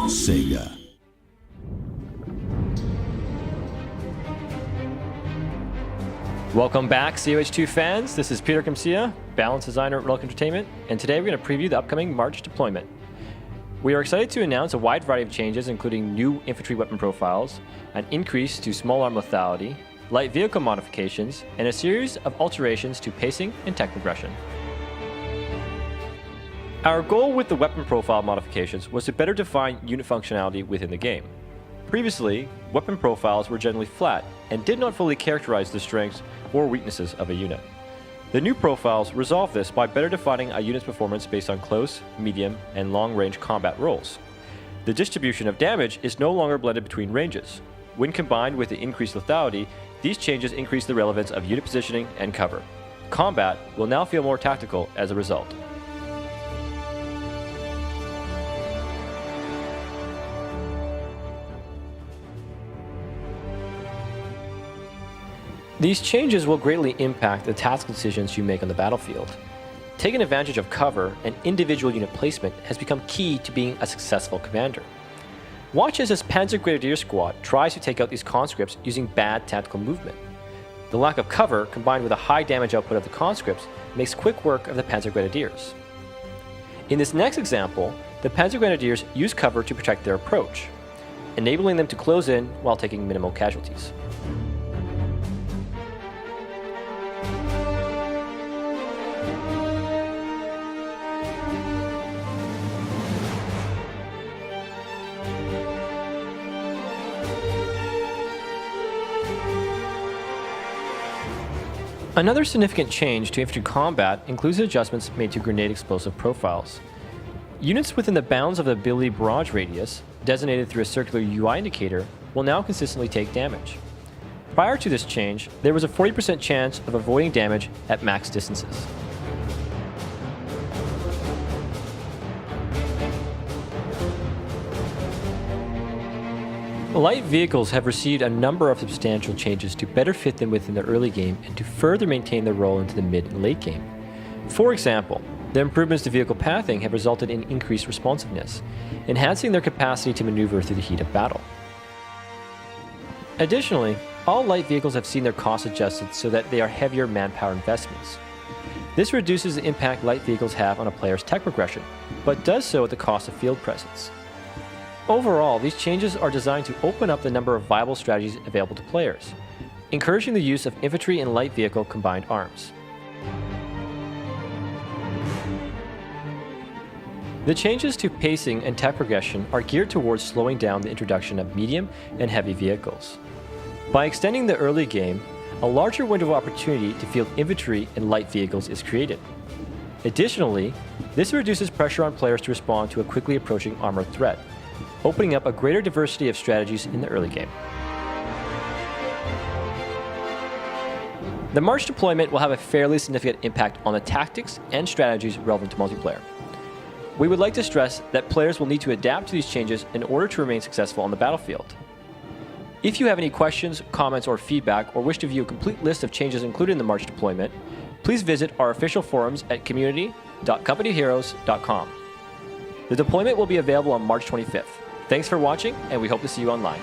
Sega. Welcome back, COH2 fans. This is Peter Kamsia, balance designer at Relic Entertainment, and today we're going to preview the upcoming March deployment. We are excited to announce a wide variety of changes, including new infantry weapon profiles, an increase to small arm lethality, light vehicle modifications, and a series of alterations to pacing and tech progression. Our goal with the weapon profile modifications was to better define unit functionality within the game. Previously, weapon profiles were generally flat and did not fully characterize the strengths or weaknesses of a unit. The new profiles resolve this by better defining a unit's performance based on close, medium, and long-range combat roles. The distribution of damage is no longer blended between ranges. When combined with the increased lethality, these changes increase the relevance of unit positioning and cover. Combat will now feel more tactical as a result. These changes will greatly impact the task decisions you make on the battlefield. Taking advantage of cover and individual unit placement has become key to being a successful commander. Watch as this Panzer Grenadier squad tries to take out these conscripts using bad tactical movement. The lack of cover, combined with a high damage output of the conscripts, makes quick work of the Panzer Grenadiers. In this next example, the Panzer Grenadiers use cover to protect their approach, enabling them to close in while taking minimal casualties. Another significant change to infantry combat includes adjustments made to grenade explosive profiles. Units within the bounds of the ability barrage radius, designated through a circular UI indicator, will now consistently take damage. Prior to this change, there was a 40% chance of avoiding damage at max distances. Light vehicles have received a number of substantial changes to better fit them within the early game and to further maintain their role into the mid and late game. For example, the improvements to vehicle pathing have resulted in increased responsiveness, enhancing their capacity to maneuver through the heat of battle. Additionally, all light vehicles have seen their costs adjusted so that they are heavier manpower investments. This reduces the impact light vehicles have on a player's tech progression, but does so at the cost of field presence. Overall, these changes are designed to open up the number of viable strategies available to players, encouraging the use of infantry and light vehicle combined arms. The changes to pacing and tech progression are geared towards slowing down the introduction of medium and heavy vehicles. By extending the early game, a larger window of opportunity to field infantry and light vehicles is created. Additionally, this reduces pressure on players to respond to a quickly approaching armored threat, opening up a greater diversity of strategies in the early game. The March deployment will have a fairly significant impact on the tactics and strategies relevant to multiplayer. We would like to stress that players will need to adapt to these changes in order to remain successful on the battlefield. If you have any questions, comments, or feedback, or wish to view a complete list of changes included in the March deployment, please visit our official forums at community.companyheroes.com. The deployment will be available on March 25th. Thanks for watching, and we hope to see you online.